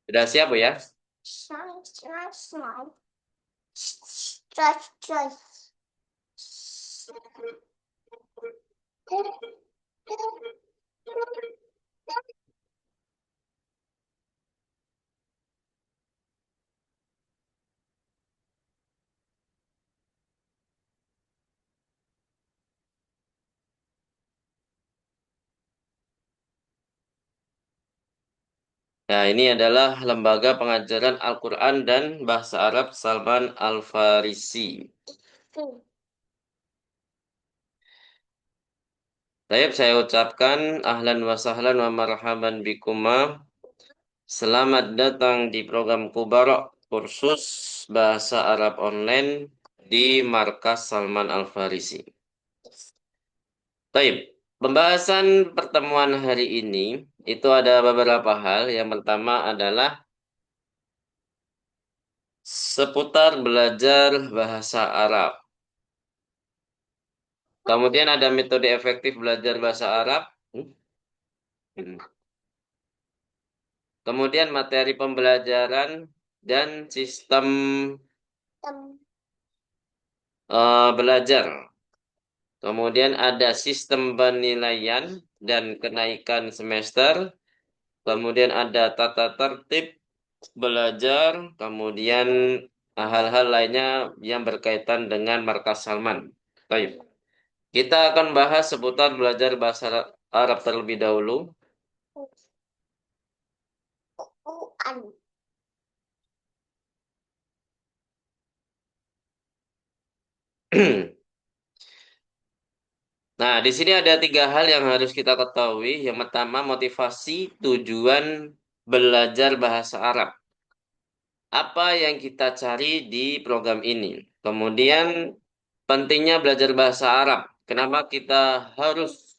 Sudah siap Bu ya? Nah, ini adalah Lembaga Pengajaran Al-Quran dan Bahasa Arab Salman Al-Farisi. Baik, saya ucapkan ahlan wa sahlan wa marhaban bikuma. Selamat datang di program Kubarok, kursus Bahasa Arab online di Markas Salman Al-Farisi. Baik, pembahasan pertemuan hari ini itu ada beberapa hal. Yang pertama adalah seputar belajar bahasa Arab. Kemudian ada metode efektif belajar bahasa Arab. Hmm. Kemudian materi pembelajaran dan sistem belajar. Kemudian ada sistem penilaian dan kenaikan semester. Kemudian ada tata tertib belajar. Kemudian hal-hal lainnya yang berkaitan dengan Markas Salman. Baik. Kita akan bahas seputar belajar bahasa Arab terlebih dahulu. Nah, di sini ada 3 hal yang harus kita ketahui. Yang pertama, motivasi tujuan belajar bahasa Arab. Apa yang kita cari di program ini? Kemudian, pentingnya belajar bahasa Arab. Kenapa kita harus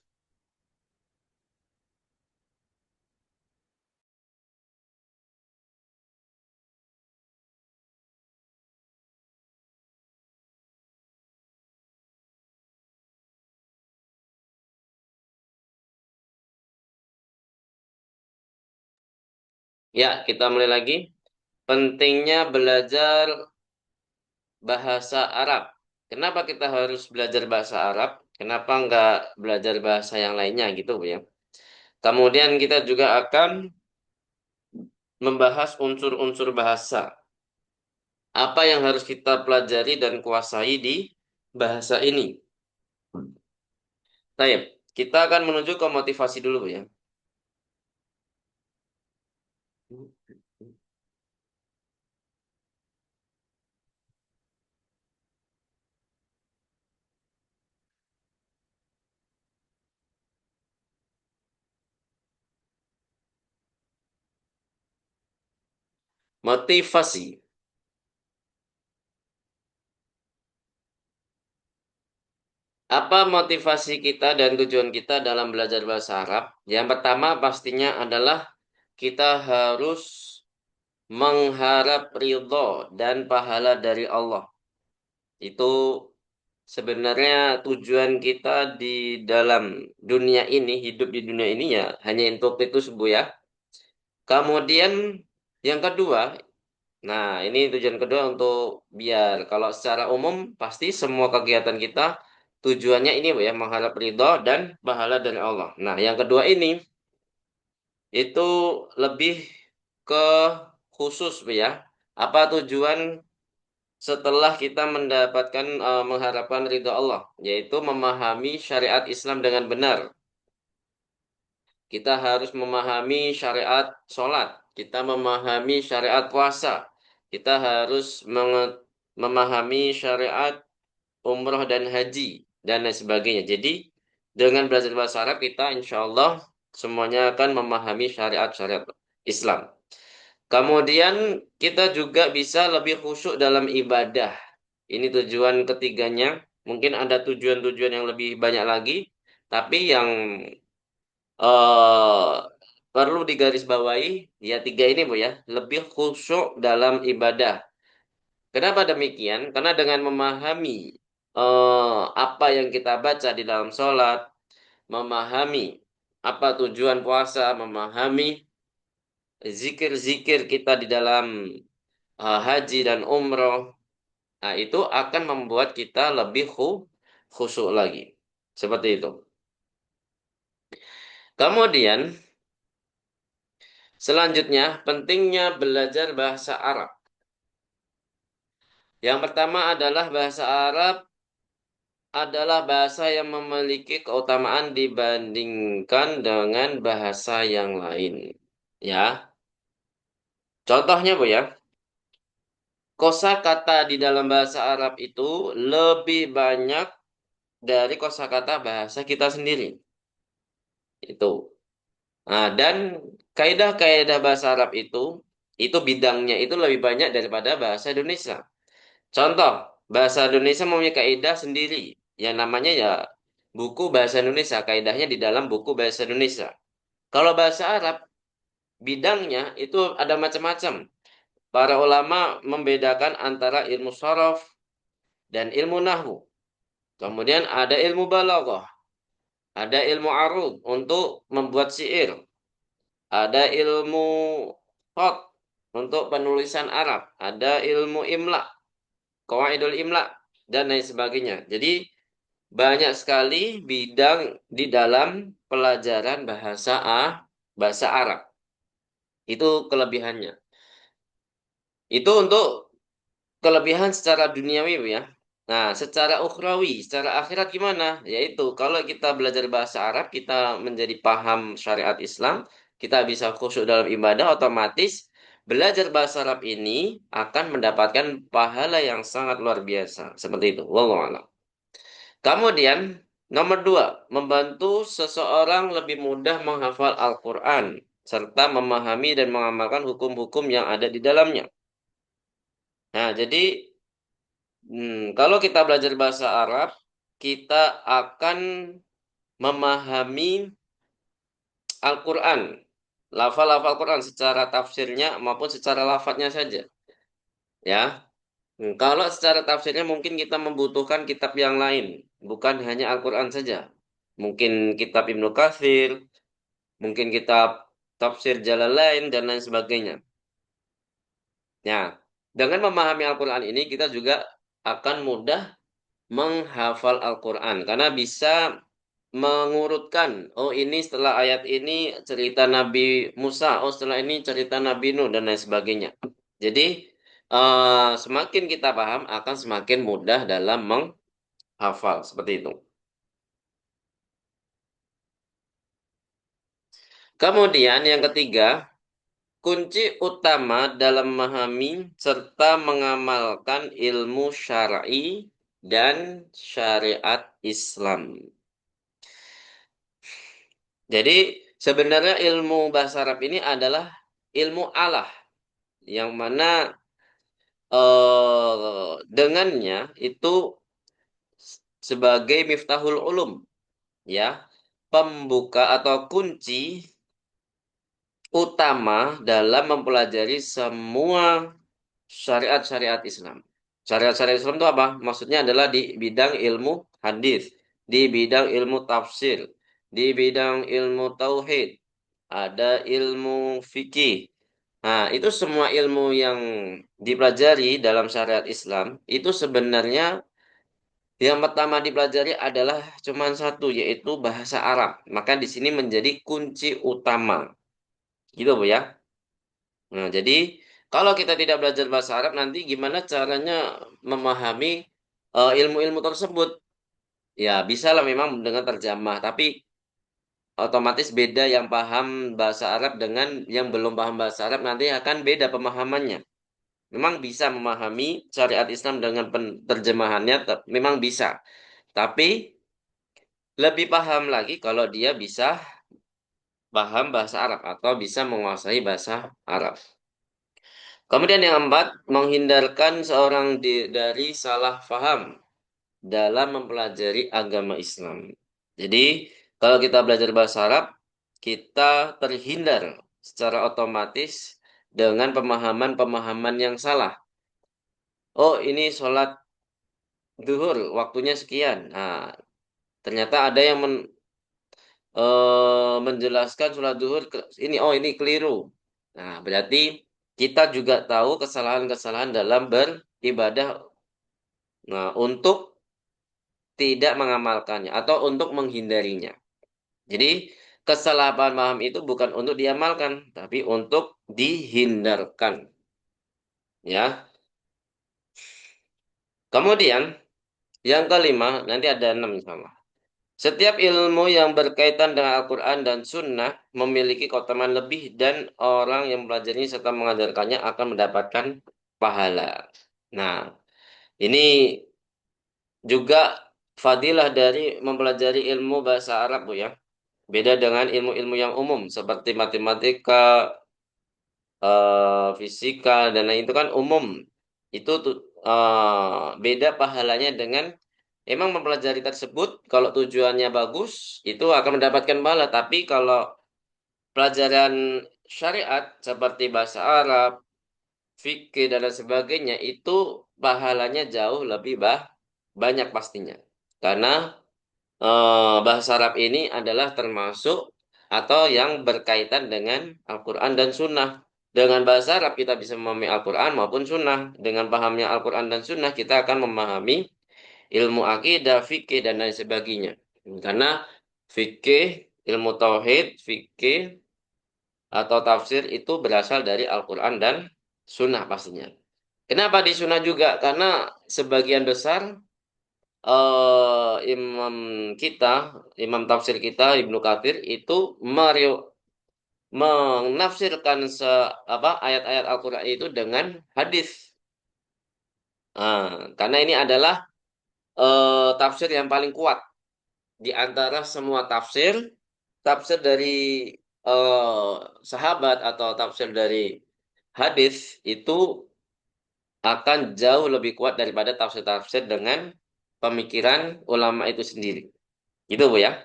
ya, kita mulai lagi. Pentingnya belajar bahasa Arab. Kenapa kita harus belajar bahasa Arab? Kenapa nggak belajar bahasa yang lainnya gitu ya? Kemudian kita juga akan membahas unsur-unsur bahasa. Apa yang harus kita pelajari dan kuasai di bahasa ini? Baik, kita akan menuju ke motivasi dulu ya. Motivasi. Apa motivasi kita dan tujuan kita dalam belajar bahasa Arab? Yang pertama pastinya adalah kita harus mengharap ridho dan pahala dari Allah. Itu sebenarnya tujuan kita di dalam dunia ini, hidup di dunia ini ya hanya untuk itu sebuah ya. Kemudian yang kedua, nah ini tujuan kedua untuk biar kalau secara umum pasti semua kegiatan kita tujuannya ini Bu ya mengharap ridho dan pahala dari Allah. Nah yang kedua ini itu lebih ke khusus Bu ya. Apa tujuan setelah kita mendapatkan mengharapkan ridho Allah, yaitu memahami syariat Islam dengan benar. Kita harus memahami syariat sholat, kita memahami syariat puasa, kita harus memahami syariat umroh dan haji, dan lain sebagainya. Jadi, dengan belajar bahasa Arab, kita insya Allah semuanya akan memahami syariat-syariat Islam. Kemudian, kita juga bisa lebih khusyuk dalam ibadah. Ini tujuan ketiganya. Mungkin ada tujuan-tujuan yang lebih banyak lagi, tapi yang eh perlu digarisbawahi ya 3 ini Bu ya, lebih khusyuk dalam ibadah. Kenapa demikian? Karena dengan memahami apa yang kita baca di dalam sholat, memahami apa tujuan puasa, memahami zikir-zikir kita di dalam haji dan umroh, nah itu akan membuat kita lebih khusyuk lagi. Seperti itu. Kemudian, selanjutnya, pentingnya belajar bahasa Arab. Yang pertama adalah bahasa Arab adalah bahasa yang memiliki keutamaan dibandingkan dengan bahasa yang lain. Ya, contohnya Bu ya, kosakata di dalam bahasa Arab itu lebih banyak dari kosakata bahasa kita sendiri. Itu. Nah, dan kaidah-kaidah bahasa Arab itu bidangnya itu lebih banyak daripada bahasa Indonesia. Contoh, bahasa Indonesia mempunyai kaidah sendiri yang namanya ya buku bahasa Indonesia, kaidahnya di dalam buku bahasa Indonesia. Kalau bahasa Arab, bidangnya itu ada macam-macam. Para ulama membedakan antara ilmu sharaf dan ilmu nahwu. Kemudian ada ilmu balaghah, ada ilmu arud untuk membuat syair, ada ilmu khat untuk penulisan Arab, ada ilmu imla, qawaidul imla dan lain sebagainya. Jadi banyak sekali bidang di dalam pelajaran bahasa Arab. Itu kelebihannya. Itu untuk kelebihan secara duniawi Bu, ya. Nah, secara ukhrawi, secara akhirat gimana? Yaitu kalau kita belajar bahasa Arab, kita menjadi paham syariat Islam, kita bisa khusyuk dalam ibadah, otomatis belajar bahasa Arab ini akan mendapatkan pahala yang sangat luar biasa. Seperti itu. Wallahu a'lam. Kemudian, nomor dua, membantu seseorang lebih mudah menghafal Al-Quran, serta memahami dan mengamalkan hukum-hukum yang ada di dalamnya. Nah, jadi kalau kita belajar bahasa Arab, kita akan memahami Al-Quran, lafal-lafal Quran secara tafsirnya maupun secara lafadznya saja. Ya, kalau secara tafsirnya mungkin kita membutuhkan kitab yang lain, bukan hanya Al-Quran saja. Mungkin kitab Ibnu Katsir, mungkin kitab tafsir Jalalain dan lain sebagainya. Ya, dengan memahami Al-Quran ini kita juga akan mudah menghafal Al-Quran karena bisa mengurutkan, oh ini setelah ayat ini cerita Nabi Musa, oh setelah ini cerita Nabi Nuh dan lain sebagainya. Jadi semakin kita paham akan semakin mudah dalam menghafal seperti itu. Kemudian yang ketiga, kunci utama dalam memahami serta mengamalkan ilmu syar'i dan syariat Islam. Jadi sebenarnya ilmu bahasa Arab ini adalah ilmu Allah yang mana dengannya itu sebagai miftahul ulum, ya, pembuka atau kunci utama dalam mempelajari semua syariat-syariat Islam. Syariat-syariat Islam itu apa? Maksudnya adalah di bidang ilmu hadis, di bidang ilmu tafsir, di bidang ilmu tauhid, ada ilmu fikih. Nah, itu semua ilmu yang dipelajari dalam syariat Islam itu sebenarnya yang pertama dipelajari adalah cuma satu, yaitu bahasa Arab. Maka di sini menjadi kunci utama. Gitu, Bu ya. Nah, jadi kalau kita tidak belajar bahasa Arab, nanti gimana caranya memahami ilmu-ilmu tersebut? Ya, bisa lah memang dengan terjemah, tapi otomatis beda yang paham bahasa Arab dengan yang belum paham bahasa Arab nanti akan beda pemahamannya. Memang bisa memahami syariat Islam dengan terjemahannya, memang bisa. Tapi lebih paham lagi kalau dia bisa paham bahasa Arab atau bisa menguasai bahasa Arab. Kemudian yang keempat, menghindarkan seorang dari salah faham dalam mempelajari agama Islam. Jadi, kalau kita belajar bahasa Arab, kita terhindar secara otomatis dengan pemahaman-pemahaman yang salah. Oh, ini sholat duhur, waktunya sekian. Nah, ternyata ada yang menjelaskan sholat duhur, ini, oh ini keliru. Nah, berarti kita juga tahu kesalahan-kesalahan dalam beribadah. Nah, untuk tidak mengamalkannya atau untuk menghindarinya. Jadi, kesalahpahaman paham itu bukan untuk diamalkan, tapi untuk dihindarkan. Ya. Kemudian, yang kelima, nanti ada enam insya. Setiap ilmu yang berkaitan dengan Al-Quran dan Sunnah memiliki keutamaan lebih dan orang yang mempelajarinya serta mengajarkannya akan mendapatkan pahala. Nah, ini juga fadilah dari mempelajari ilmu bahasa Arab, Bu ya. Beda dengan ilmu-ilmu yang umum seperti matematika, fisika dan lain itu kan umum. Itu tuh beda pahalanya dengan emang mempelajari tersebut kalau tujuannya bagus itu akan mendapatkan pahala. Tapi kalau pelajaran syariat seperti bahasa Arab, fikih dan lain sebagainya itu pahalanya jauh lebih banyak pastinya. Karena bahasa Arab ini adalah termasuk atau yang berkaitan dengan Al-Quran dan Sunnah. Dengan bahasa Arab kita bisa memahami Al-Quran maupun Sunnah. Dengan pahamnya Al-Quran dan Sunnah kita akan memahami ilmu akidah, fikih, dan lain sebagainya. Karena fikih, ilmu tauhid, fikih, atau tafsir itu berasal dari Al-Quran dan Sunnah pastinya. Kenapa di Sunnah juga? Karena sebagian besar imam kita, imam tafsir kita Ibnu Katsir itu menafsirkan ayat-ayat Al-Qur'an itu dengan hadis. Karena ini adalah tafsir yang paling kuat di antara semua tafsir, tafsir dari eh, sahabat atau tafsir dari hadis itu akan jauh lebih kuat daripada tafsir-tafsir dengan pemikiran ulama itu sendiri. Gitu Bu ya.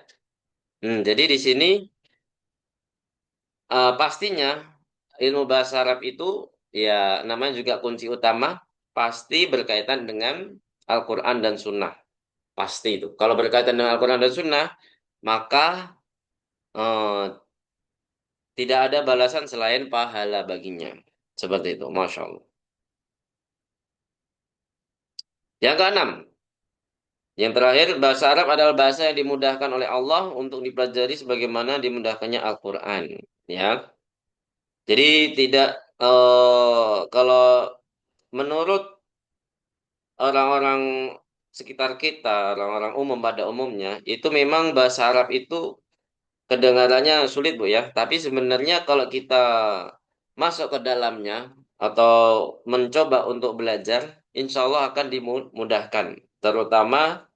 Jadi di sini pastinya ilmu bahasa Arab itu ya namanya juga kunci utama pasti berkaitan dengan Al-Quran dan Sunnah. Pasti itu. Kalau berkaitan dengan Al-Quran dan Sunnah, maka eh, tidak ada balasan selain pahala baginya. Seperti itu. Masya Allah. Yang keenam, yang terakhir, bahasa Arab adalah bahasa yang dimudahkan oleh Allah untuk dipelajari sebagaimana dimudahkannya Al-Quran. Ya. Jadi tidak kalau menurut orang-orang sekitar kita, orang-orang umum pada umumnya, itu memang bahasa Arab itu kedengarannya sulit, Bu ya. Tapi sebenarnya kalau kita masuk ke dalamnya atau mencoba untuk belajar, insya Allah akan dimudahkan. Terutama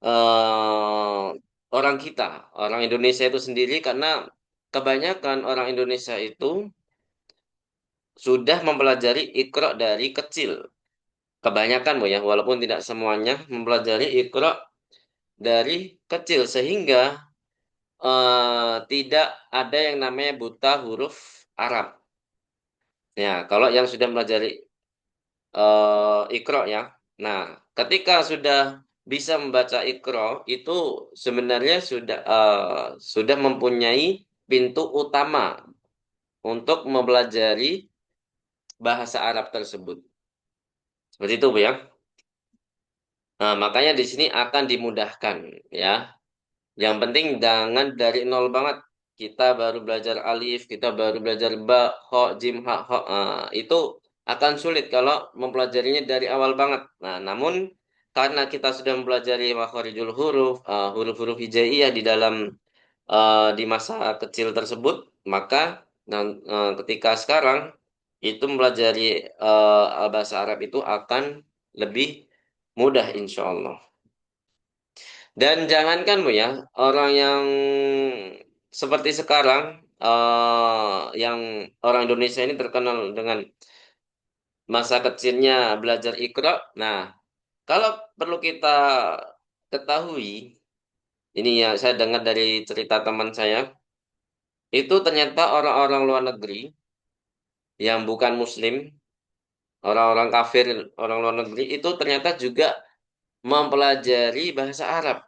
eh, orang kita, orang Indonesia itu sendiri, karena kebanyakan orang Indonesia itu sudah mempelajari Iqra dari kecil. Kebanyakan, Bu ya, walaupun tidak semuanya mempelajari Iqra dari kecil sehingga tidak ada yang namanya buta huruf Arab. Ya, kalau yang sudah mempelajari Iqra ya. Nah, ketika sudah bisa membaca Iqra itu sebenarnya sudah mempunyai pintu utama untuk mempelajari bahasa Arab tersebut. Seperti itu, Bu ya. Nah, makanya di sini akan dimudahkan ya. Yang penting jangan dari nol banget. Kita baru belajar alif, kita baru belajar ba, ho, jim, ha, ho. Itu akan sulit kalau mempelajarinya dari awal banget. Nah, namun karena kita sudah mempelajari makharijul huruf, huruf-huruf hijaiyah di dalam di masa kecil tersebut, maka ketika sekarang itu mempelajari bahasa Arab itu akan lebih mudah insya Allah. Dan jangankan Bu ya, orang yang seperti sekarang, yang orang Indonesia ini terkenal dengan masa kecilnya belajar Iqra. Nah, kalau perlu kita ketahui, ini ya saya dengar dari cerita teman saya, itu ternyata orang-orang luar negeri yang bukan Muslim, orang-orang kafir, orang luar negeri itu ternyata juga mempelajari bahasa Arab.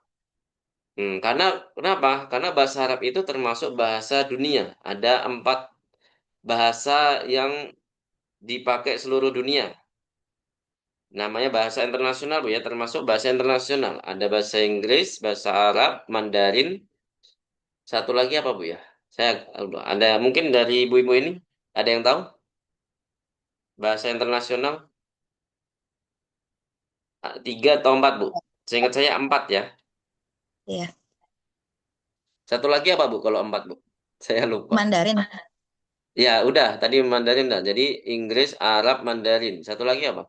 Karena kenapa? Karena bahasa Arab itu termasuk bahasa dunia. Ada empat bahasa yang dipakai seluruh dunia. Namanya bahasa internasional, Bu ya, termasuk bahasa internasional. Ada bahasa Inggris, bahasa Arab, Mandarin, satu lagi apa, Bu ya? Saya ada mungkin dari ibu-ibu ini ada yang tahu bahasa internasional. Tiga atau empat, Bu? Seingat saya empat ya. Iya. Satu lagi apa, Bu, kalau empat, Bu? Saya lupa. Mandarin, Ya, udah. Tadi Mandarin udah. Jadi Inggris, Arab, Mandarin. Satu lagi apa?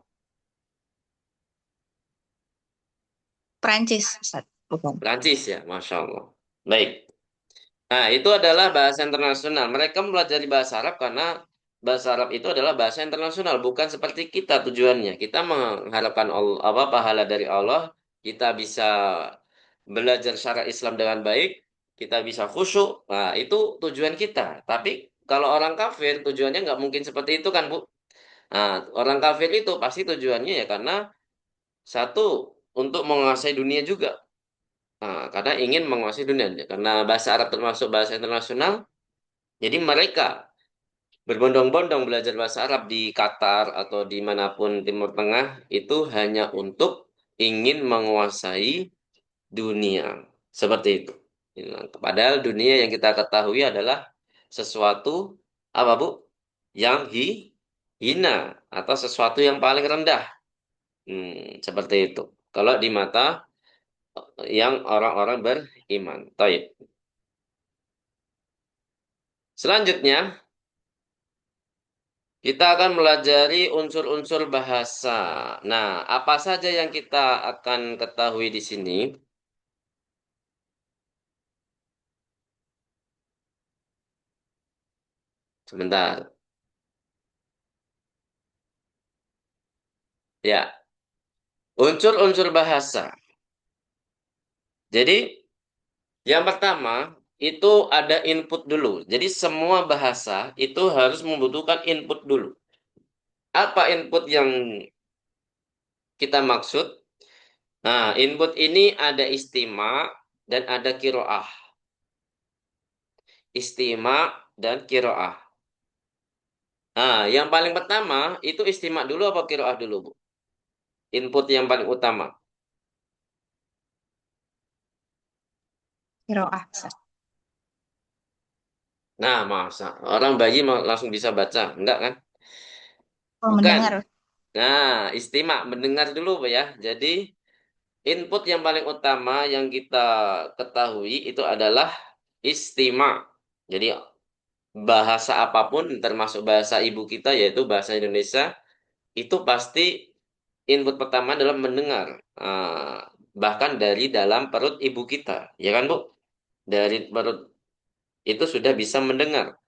Prancis, Ustaz. Bukan. Prancis ya, Masya Allah. Baik. Nah, itu adalah bahasa internasional. Mereka mempelajari bahasa Arab karena bahasa Arab itu adalah bahasa internasional, bukan seperti kita tujuannya. Kita mengharapkan Allah, apa pahala dari Allah, kita bisa belajar syara Islam dengan baik, kita bisa khusyuk. Nah, itu tujuan kita. Tapi kalau orang kafir tujuannya nggak mungkin seperti itu kan, Bu? Nah, orang kafir itu pasti tujuannya ya karena satu untuk menguasai dunia juga. Nah, karena ingin menguasai dunia. Karena bahasa Arab termasuk bahasa internasional, jadi mereka berbondong-bondong belajar bahasa Arab di Qatar atau dimanapun Timur Tengah itu hanya untuk ingin menguasai dunia. Seperti itu. Nah, padahal dunia yang kita ketahui adalah sesuatu apa, Bu? Yang hina atau sesuatu yang paling rendah. Seperti itu. Kalau di mata yang orang-orang beriman. Taib. Selanjutnya, kita akan melajari unsur-unsur bahasa. Nah, apa saja yang kita akan ketahui di sini? Sebentar. Ya, unsur-unsur bahasa. Jadi, yang pertama itu ada input dulu. Jadi, semua bahasa itu harus membutuhkan input dulu. Apa input yang kita maksud? Nah, input ini ada istima dan ada kiroah. Istima dan kiroah. Nah, yang paling pertama itu istima dulu apa kiroah dulu, Bu? Input yang paling utama. Kiroah, Ustaz. Nah, masa orang bayi langsung bisa baca? Enggak kan? Oh, Bukan. mendengar. Nah, istima mendengar dulu, Pak ya. Jadi, input yang paling utama yang kita ketahui itu adalah istima. Jadi, bahasa apapun termasuk bahasa ibu kita yaitu bahasa Indonesia itu pasti input pertama adalah mendengar. Bahkan dari dalam perut ibu kita, ya kan, Bu? Dari perut itu sudah bisa mendengar.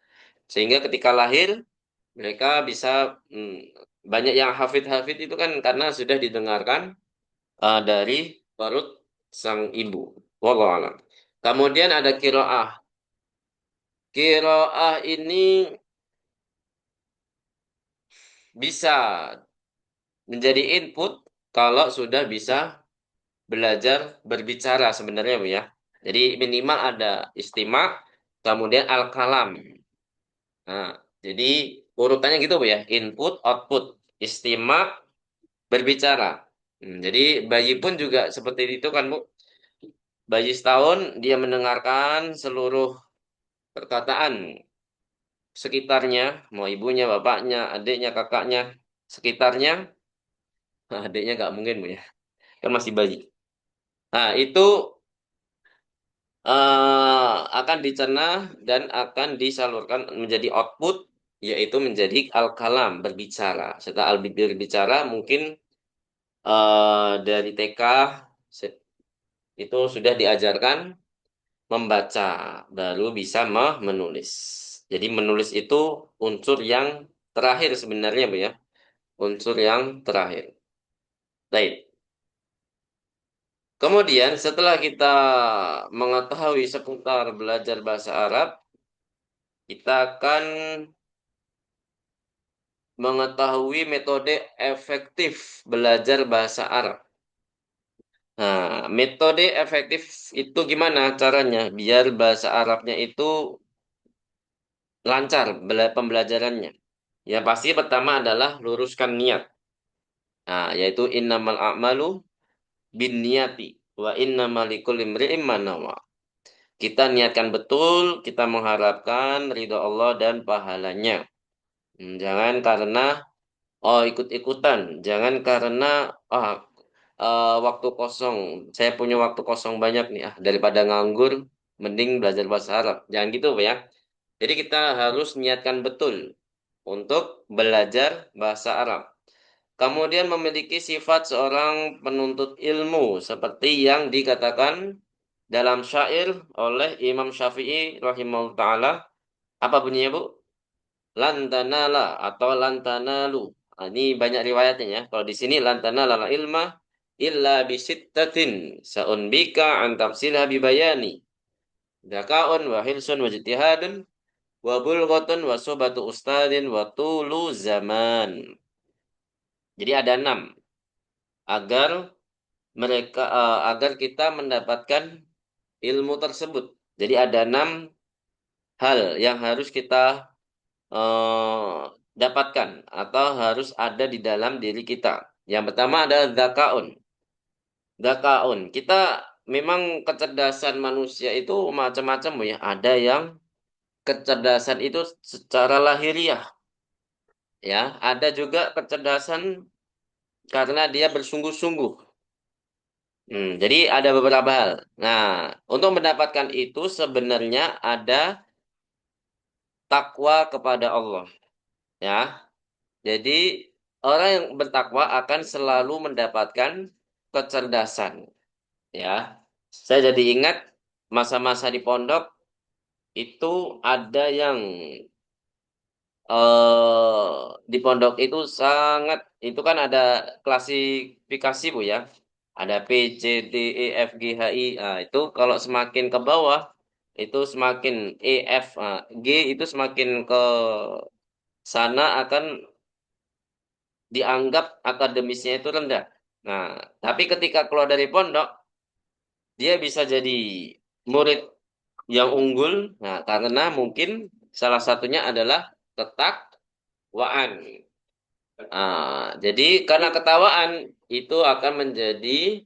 Sehingga ketika lahir mereka bisa banyak yang hafid-hafid itu kan karena sudah didengarkan dari perut sang ibu. Wallahu a'lam. Kemudian ada kiroah. Kiroah ini bisa menjadi input kalau sudah bisa belajar berbicara sebenarnya, Bu ya. Jadi minimal ada istima, kemudian al-kalam. Nah, jadi urutannya gitu, Bu ya. Input, output, istima, berbicara. Jadi bayi pun juga seperti itu kan, Bu. Bayi setahun dia mendengarkan seluruh perkataan sekitarnya, mau ibunya, bapaknya, adiknya, kakaknya, sekitarnya. Nah, adiknya nggak mungkin, Bu ya. Kan masih bayi. Nah, itu akan dicerna dan akan disalurkan menjadi output, yaitu menjadi al-kalam, berbicara. Setelah berbicara, mungkin dari TK itu sudah diajarkan membaca, baru bisa menulis. Jadi menulis itu unsur yang terakhir sebenarnya, Bu ya. Unsur yang terakhir. Baik. Kemudian setelah kita mengetahui seputar belajar bahasa Arab, kita akan mengetahui metode efektif belajar bahasa Arab. Nah, metode efektif itu gimana caranya? Biar bahasa Arabnya itu lancar pembelajarannya. Ya pasti pertama adalah luruskan niat. Nah, yaitu innamal a'malu binniyati wa innamal likulli imri'in ma nawa. Kita niatkan betul, kita mengharapkan ridho Allah dan pahalanya. Jangan karena ikut-ikutan, jangan karena ah waktu kosong. Saya punya waktu kosong banyak nih, daripada nganggur, mending belajar bahasa Arab. Jangan gitu, ya. Jadi kita harus niatkan betul untuk belajar bahasa Arab. Kemudian memiliki sifat seorang penuntut ilmu seperti yang dikatakan dalam syair oleh Imam Syafi'i rahimahullah taala. Apa bunyinya, Bu? Lantanala atau lantanalu. Nah, ini banyak riwayatnya, ya. Kalau di sini lantanala ilma illa bisittatin saunbika an tafsilha bibayani. Dzakaun wa hilsun wa ijtihadun wa bulghatun wa sobatu ustadin wa tulu zaman. Jadi ada 6 agar agar kita mendapatkan ilmu tersebut. Jadi ada 6 hal yang harus kita eh, dapatkan atau harus ada di dalam diri kita. Yang pertama adalah zakaun. Zakaun. Kita memang kecerdasan manusia itu macam-macam, ya. Ada yang kecerdasan itu secara lahiriah, ya. Ada juga kecerdasan karena dia bersungguh-sungguh. Jadi ada beberapa hal. Nah, untuk mendapatkan itu sebenarnya ada takwa kepada Allah, ya. Jadi orang yang bertakwa akan selalu mendapatkan kecerdasan, ya. Saya jadi ingat masa-masa di pondok itu ada yang di pondok itu sangat itu kan ada klasifikasi, Bu, ya. Ada P, C, D, E, F, G, H, I. Nah, itu kalau semakin ke bawah itu semakin E, F, G itu semakin ke sana akan dianggap akademisnya itu rendah. Nah, tapi ketika keluar dari pondok, dia bisa jadi murid yang unggul. Nah, karena mungkin salah satunya adalah ketakwaan. Jadi karena ketawaan itu akan menjadi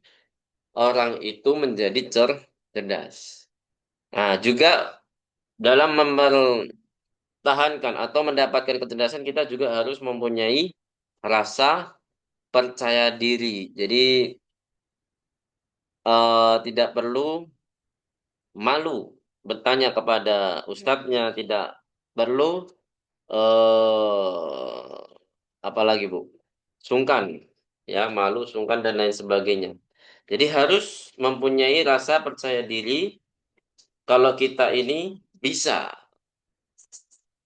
orang itu menjadi cerdas. Nah, juga dalam mempertahankan atau mendapatkan kecerdasan kita juga harus mempunyai rasa percaya diri. Jadi tidak perlu malu bertanya kepada ustadznya, tidak perlu apalagi, Bu, sungkan, ya, malu, sungkan dan lain sebagainya. Jadi harus mempunyai rasa percaya diri kalau kita ini bisa,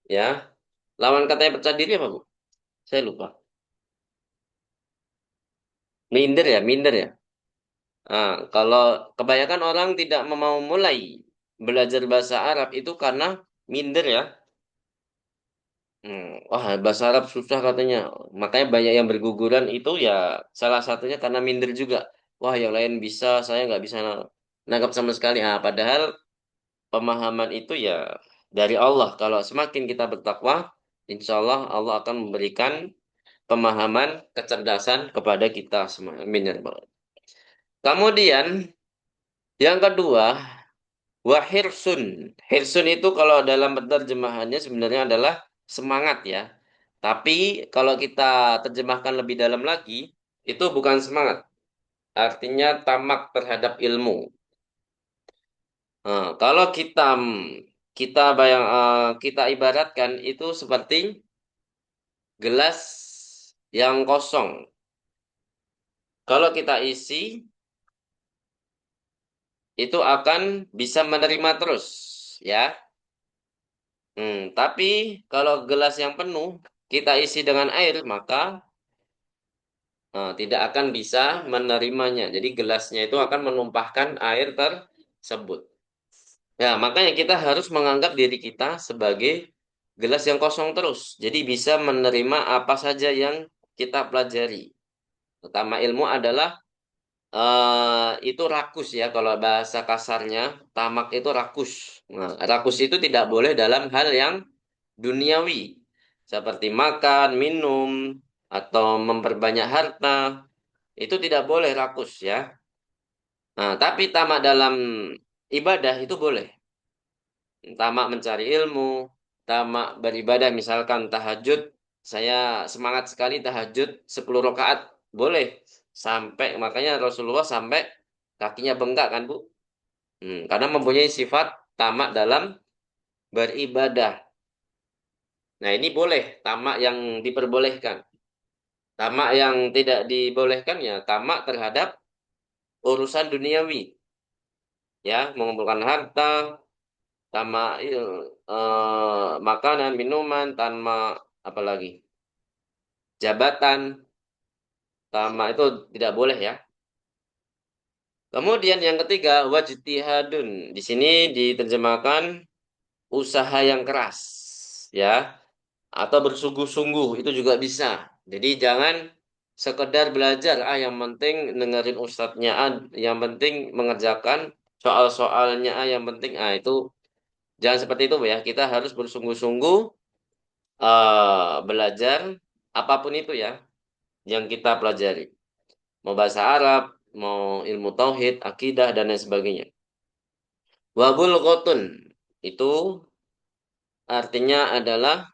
ya. Lawan katanya percaya diri apa, Bu? Saya lupa. Minder, ya, minder, ya. Kalau kebanyakan orang tidak mau mulai belajar bahasa Arab itu karena minder, ya. Wah, bahasa Arab susah katanya. Makanya banyak yang berguguran itu, ya, salah satunya karena minder juga. Wah, yang lain bisa, saya nggak bisa nangkap sama sekali. Padahal pemahaman itu ya dari Allah. Kalau semakin kita bertakwa, insya Allah Allah akan memberikan pemahaman, kecerdasan kepada kita semua. Amin, ya rabbal alamin. Kemudian yang kedua, wahirsun. Hirsun itu kalau dalam penerjemahannya sebenarnya adalah semangat, ya. Tapi kalau kita terjemahkan lebih dalam lagi, itu bukan semangat. Artinya tamak terhadap ilmu. Kalau kita ibaratkan itu seperti gelas yang kosong. Kalau kita isi, itu akan bisa menerima terus, ya. Tapi kalau gelas yang penuh kita isi dengan air, maka tidak akan bisa menerimanya. Jadi gelasnya itu akan menumpahkan air tersebut. Ya, makanya kita harus menganggap diri kita sebagai gelas yang kosong terus. Jadi bisa menerima apa saja yang kita pelajari. Utama ilmu adalah itu rakus, ya, kalau bahasa kasarnya tamak itu rakus. Nah, rakus itu tidak boleh dalam hal yang duniawi seperti makan, minum, atau memperbanyak harta, itu tidak boleh rakus ya. Nah, tapi tamak dalam ibadah itu boleh. Tamak mencari ilmu, tamak beribadah, misalkan tahajud, saya semangat sekali tahajud 10 rakaat, boleh. Sampai, makanya Rasulullah sampai kakinya bengkak kan, Bu? Karena mempunyai sifat tamak dalam beribadah. Nah, ini boleh, tamak yang diperbolehkan. Tamak yang tidak dibolehkan ya, tamak terhadap urusan duniawi. Ya, mengumpulkan harta, tamak makanan, minuman, tamak apalagi jabatan, tamak itu tidak boleh ya. Kemudian yang ketiga, wajtihadun. Di sini diterjemahkan usaha yang keras, ya, atau bersungguh-sungguh itu juga bisa. Jadi jangan sekedar belajar, yang penting dengerin ustadznya, yang penting mengerjakan soal-soalnya, yang penting, itu jangan seperti itu ya. Kita harus bersungguh-sungguh belajar apapun itu ya yang kita pelajari. Mau bahasa Arab, mau ilmu tauhid, akidah dan lain sebagainya. Wabul qotun itu artinya adalah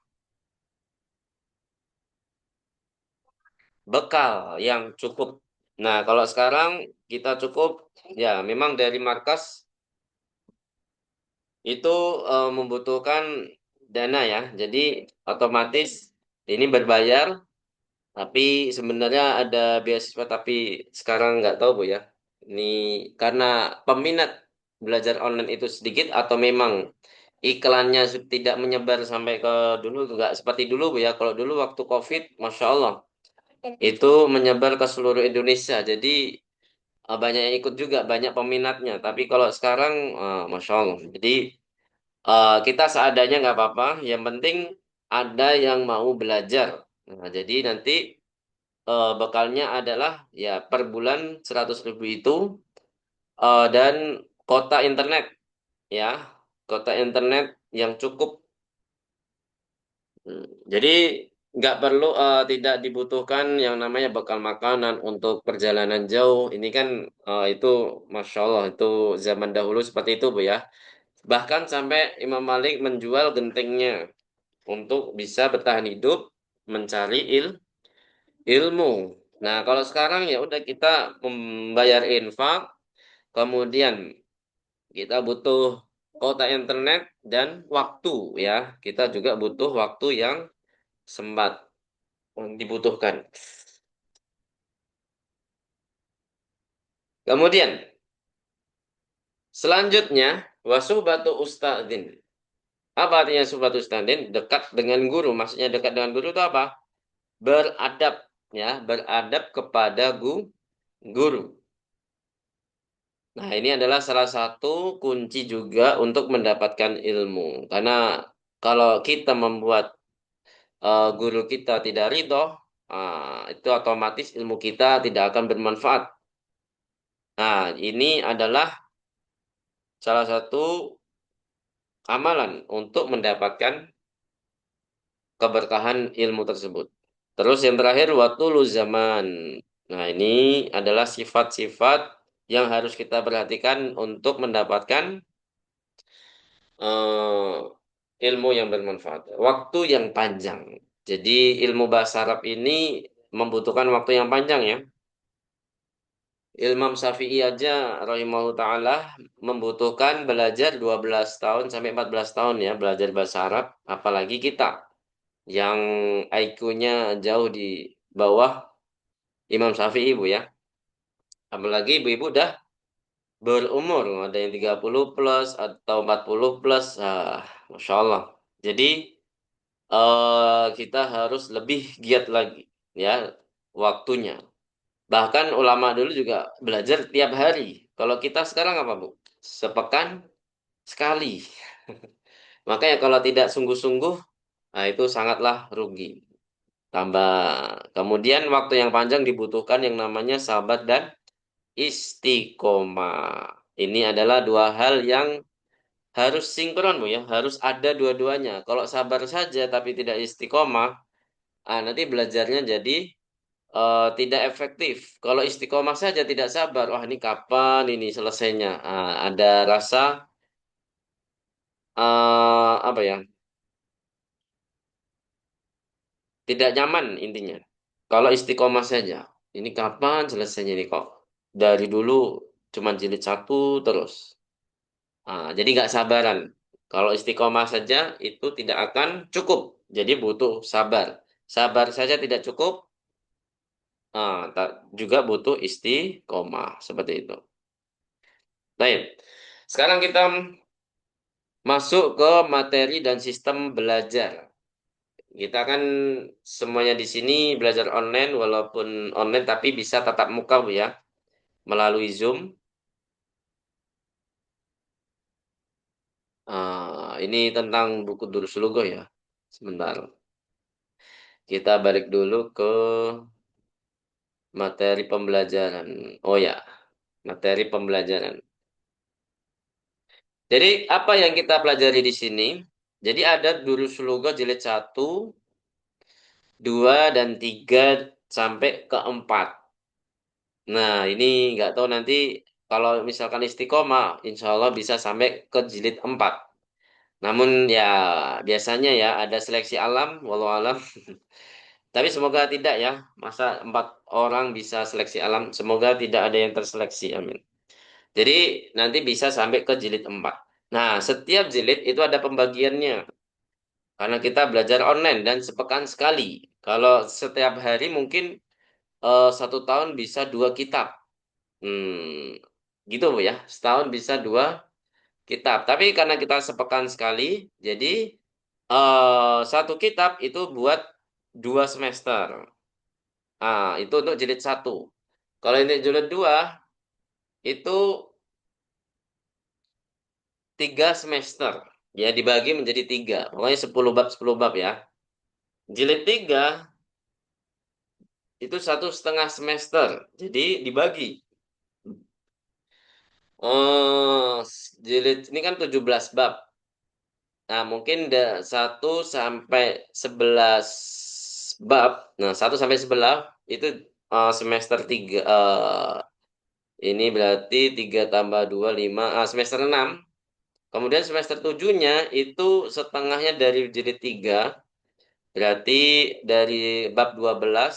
bekal yang cukup. Nah, kalau sekarang kita cukup, ya memang dari markas itu membutuhkan dana ya. Jadi otomatis ini berbayar, tapi sebenarnya ada beasiswa, tapi sekarang nggak tahu Bu ya. Ini karena peminat belajar online itu sedikit atau memang iklannya tidak menyebar sampai ke dulu, nggak seperti dulu Bu ya. Kalau dulu waktu COVID, Masya Allah, itu menyebar ke seluruh Indonesia. Jadi banyak yang ikut juga, banyak peminatnya. Tapi kalau sekarang, Masya Allah. Jadi kita seadanya nggak apa-apa. Yang penting ada yang mau belajar. Nah, jadi nanti bekalnya adalah ya per bulan 100.000 itu, dan kota internet ya, kota internet yang cukup. Hmm, Jadi nggak perlu, tidak dibutuhkan yang namanya bekal makanan untuk perjalanan jauh. Ini kan itu Masya Allah itu zaman dahulu seperti itu Bu ya. Bahkan sampai Imam Malik menjual gentengnya untuk bisa bertahan hidup mencari ilmu. Nah, kalau sekarang ya udah kita membayar infak, kemudian kita butuh kuota internet dan waktu ya. Kita juga butuh waktu yang sempat dibutuhkan. Kemudian selanjutnya batu ustadzin. Apa artinya suhbatu ustadzin? Dekat dengan guru. Maksudnya dekat dengan guru itu apa? Beradab ya, beradab kepada guru. Nah, ini adalah salah satu kunci juga untuk mendapatkan ilmu. Karena kalau kita membuat guru kita tidak ridho, itu otomatis ilmu kita tidak akan bermanfaat. Nah, ini adalah salah satu amalan untuk mendapatkan keberkahan ilmu tersebut. Terus yang terakhir, watulu zaman. Nah, ini adalah sifat-sifat yang harus kita perhatikan untuk mendapatkan eh, ilmu yang bermanfaat. Waktu yang panjang. Jadi ilmu bahasa Arab ini membutuhkan waktu yang panjang ya. Imam Syafi'i aja rahimahullah taala membutuhkan belajar 12 tahun sampai 14 tahun ya belajar bahasa Arab, apalagi kita yang IQ-nya jauh di bawah Imam Syafi'i Bu ya. Apalagi ibu-ibu udah berumur, ada yang 30 plus atau 40 plus. Masya Allah. Jadi kita harus lebih giat lagi ya waktunya. Bahkan ulama dulu juga belajar tiap hari. Kalau kita sekarang apa, Bu? Sepekan sekali. Makanya kalau tidak sungguh-sungguh, nah itu sangatlah rugi. Tambah kemudian waktu yang panjang dibutuhkan yang namanya sabar dan istiqomah. Ini adalah dua hal yang harus sinkron Bu ya, harus ada dua-duanya. Kalau sabar saja tapi tidak istiqomah, nanti belajarnya jadi tidak efektif. Kalau istiqomah saja tidak sabar, wah ini kapan ini selesainya? Ada rasa apa ya? Tidak nyaman intinya. Kalau istiqomah saja, ini kapan selesainya ini kok? Dari dulu cuma jilid satu terus. Jadi nggak sabaran. Kalau istiqomah saja itu tidak akan cukup. Jadi butuh sabar. Sabar saja tidak cukup, juga butuh istiqomah seperti itu. Baik. Sekarang kita masuk ke materi dan sistem belajar. Kita kan semuanya di sini belajar online, walaupun online tapi bisa tatap muka Bu ya, melalui Zoom. Ini tentang buku Durus Lugo ya. Sebentar. Kita balik dulu ke materi pembelajaran. Oh ya, materi pembelajaran. Jadi apa yang kita pelajari di sini? Jadi ada Durus Lugo jilid satu, 2 dan 3 sampai ke 4. Nah, ini nggak tahu nanti kalau misalkan istiqomah, insya Allah bisa sampai ke jilid 4. Namun ya biasanya ya ada seleksi alam, walau alam. Tapi semoga tidak ya. Masa 4 orang bisa seleksi alam. Semoga tidak ada yang terseleksi. Amin. Jadi nanti bisa sampai ke jilid 4. Nah, setiap jilid itu ada pembagiannya. Karena kita belajar online dan sepekan sekali. Kalau setiap hari mungkin 1 tahun bisa 2 kitab. Gitu Bu ya. Setahun bisa 2 kitab. Tapi karena kita sepekan sekali, jadi 1 kitab itu buat 2 semester. Itu untuk jilid satu. Kalau ini jilid 2, itu 3 semester. Ya, dibagi menjadi 3. Pokoknya 10 bab ya. Jilid 3 itu 1,5 semester. Jadi dibagi. Jilid ini kan 17 bab. Nah, mungkin 1 sampai 11 bab. Nah, 1 sampai 11 itu semester 3. Ini berarti 3 tambah 2 5. Semester 6. Kemudian semester tujuhnya itu setengahnya dari jilid 3. Berarti dari bab 12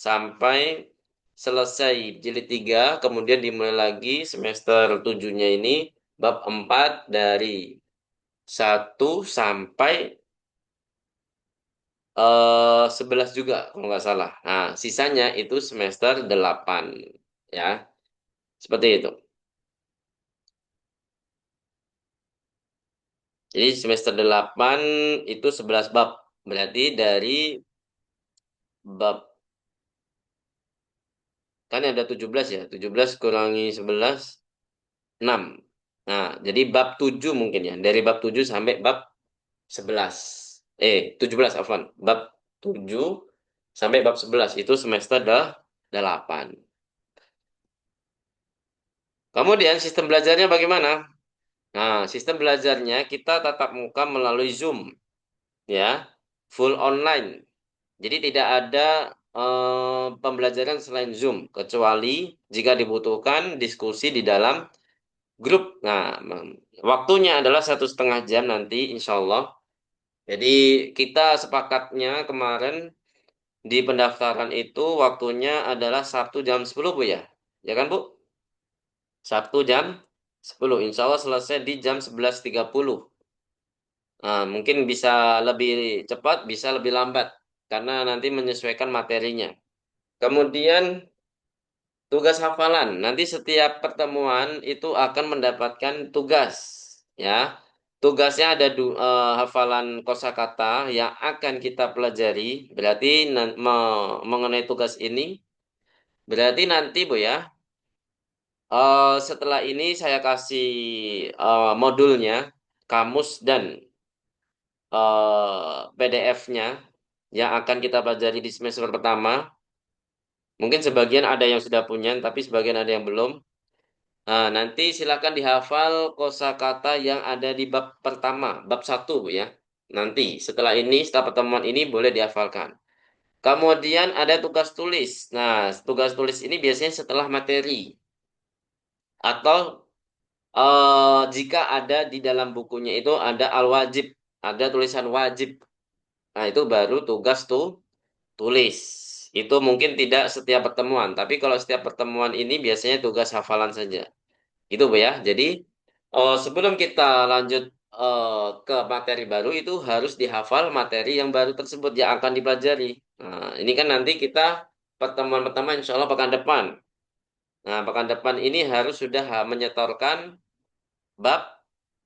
sampai selesai jilid 3. Kemudian dimulai lagi semester tujuhnya ini bab 4 dari 1 sampai 11 juga kalau nggak salah. Nah, sisanya itu semester 8 ya. Seperti itu. Jadi semester 8 itu 11 bab. Berarti dari bab kan ada 17 ya. 17 kurangi 11 6. Nah, jadi bab 7 mungkin ya. Dari bab 7 sampai bab 11. 17 afwan. Bab 7 sampai bab 11 itu semester 8. Kemudian sistem belajarnya bagaimana? Nah, sistem belajarnya kita tatap muka melalui Zoom, ya, full online. Jadi tidak ada pembelajaran selain Zoom, kecuali jika dibutuhkan diskusi di dalam grup. Nah, waktunya adalah 1,5 jam nanti, insya Allah. Jadi kita sepakatnya kemarin di pendaftaran itu waktunya adalah Sabtu jam 10 Bu ya. Ya kan Bu? Sabtu jam 10. Insya Allah selesai di jam 11.30. Mungkin bisa lebih cepat, bisa lebih lambat. Karena nanti menyesuaikan materinya. Kemudian tugas hafalan. Nanti setiap pertemuan itu akan mendapatkan tugas. Ya, tugasnya ada hafalan kosakata yang akan kita pelajari. Berarti mengenai tugas ini, berarti nanti Bu ya, setelah ini saya kasih modulnya, kamus dan PDF-nya yang akan kita pelajari di semester pertama. Mungkin sebagian ada yang sudah punya, tapi sebagian ada yang belum. Nanti silakan dihafal kosakata yang ada di bab pertama, bab satu ya. Nanti setelah ini, setelah pertemuan ini boleh dihafalkan. Kemudian ada tugas tulis. Nah, tugas tulis ini biasanya setelah materi atau jika ada di dalam bukunya itu ada al-wajib, ada tulisan wajib. Nah, itu baru tugas tuh tulis. Itu mungkin tidak setiap pertemuan, tapi kalau setiap pertemuan ini biasanya tugas hafalan saja. Itu Bu ya. Jadi sebelum kita lanjut ke materi baru itu harus dihafal materi yang baru tersebut yang akan dipelajari. Nah, ini kan nanti kita pertemuan pertama insya Allah pekan depan. Nah, pekan depan ini harus sudah menyetorkan bab